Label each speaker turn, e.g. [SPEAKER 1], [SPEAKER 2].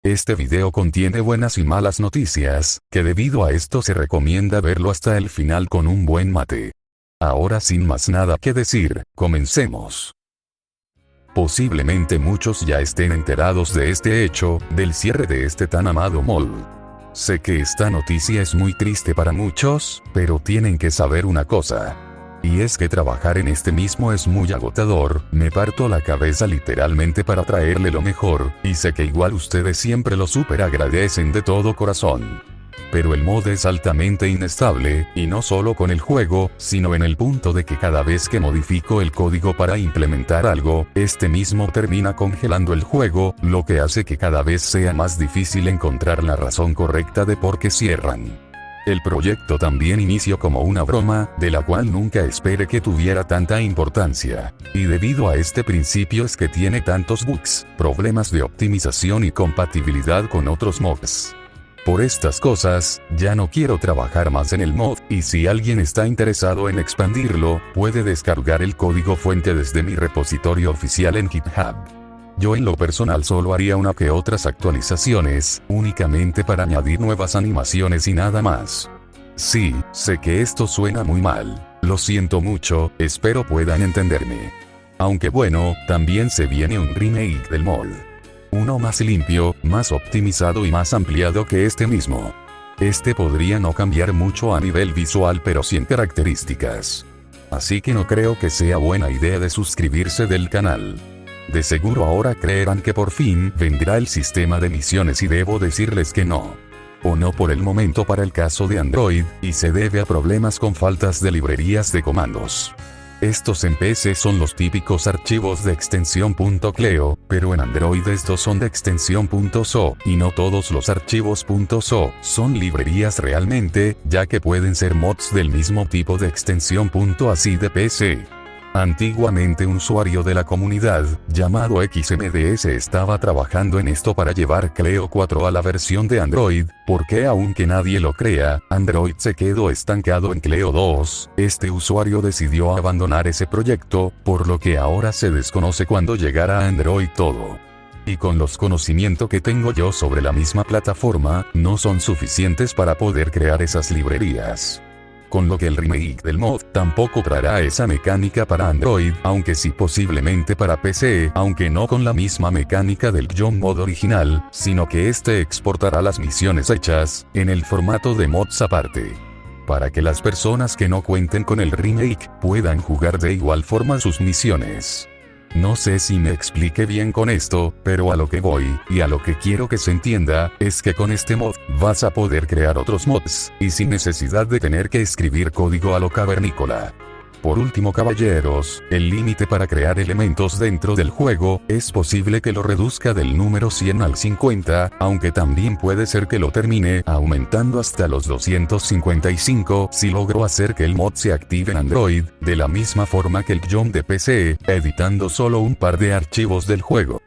[SPEAKER 1] Este video contiene buenas y malas noticias, que debido a esto se recomienda verlo hasta el final con un buen mate. Ahora sin más nada que decir, comencemos. Posiblemente muchos ya estén enterados de este hecho, del cierre de este tan amado mall. Sé que esta noticia es muy triste para muchos, pero tienen que saber una cosa. Y es que trabajar en este mismo es muy agotador, me parto la cabeza literalmente para traerle lo mejor, y sé que igual ustedes siempre lo super agradecen de todo corazón. Pero el mod es altamente inestable, y no solo con el juego, sino en el punto de que cada vez que modifico el código para implementar algo, este mismo termina congelando el juego, lo que hace que cada vez sea más difícil encontrar la razón correcta de por qué cierran. El proyecto también inició como una broma, de la cual nunca esperé que tuviera tanta importancia. Y debido a este principio es que tiene tantos bugs, problemas de optimización y compatibilidad con otros mods. Por estas cosas, ya no quiero trabajar más en el mod, y si alguien está interesado en expandirlo, puede descargar el código fuente desde mi repositorio oficial en GitHub. Yo en lo personal solo haría una que otras actualizaciones, únicamente para añadir nuevas animaciones y nada más. Sí, sé que esto suena muy mal, lo siento mucho, espero puedan entenderme. Aunque bueno, también se viene un remake del mod. Uno más limpio, más optimizado y más ampliado que este mismo. Este podría no cambiar mucho a nivel visual pero sí en características. Así que no creo que sea buena idea de suscribirse del canal. De seguro ahora creerán que por fin vendrá el sistema de misiones y debo decirles que no. O no por el momento para el caso de Android, y se debe a problemas con faltas de librerías de comandos. Estos en PC son los típicos archivos de extensión .cleo, pero en Android estos son de extensión .so, y no todos los archivos .so son librerías realmente, ya que pueden ser mods del mismo tipo de extensión .así de PC. Antiguamente un usuario de la comunidad, llamado XMDS estaba trabajando en esto para llevar Cleo 4 a la versión de Android, porque aunque nadie lo crea, Android se quedó estancado en Cleo 2, este usuario decidió abandonar ese proyecto, por lo que ahora se desconoce cuándo llegará a Android todo. Y con los conocimientos que tengo yo sobre la misma plataforma, no son suficientes para poder crear esas librerías. Con lo que el remake del mod tampoco traerá esa mecánica para Android, aunque sí posiblemente para PC, aunque no con la misma mecánica del mod original, sino que este exportará las misiones hechas, en el formato de mods aparte. Para que las personas que no cuenten con el remake, puedan jugar de igual forma sus misiones. No sé si me expliqué bien con esto, pero a lo que voy, y a lo que quiero que se entienda, es que con este mod, vas a poder crear otros mods, y sin necesidad de tener que escribir código a lo cavernícola. Por último caballeros, el límite para crear elementos dentro del juego, es posible que lo reduzca del número 100 al 50, aunque también puede ser que lo termine aumentando hasta los 255 si logro hacer que el mod se active en Android, de la misma forma que el de PC, editando solo un par de archivos del juego.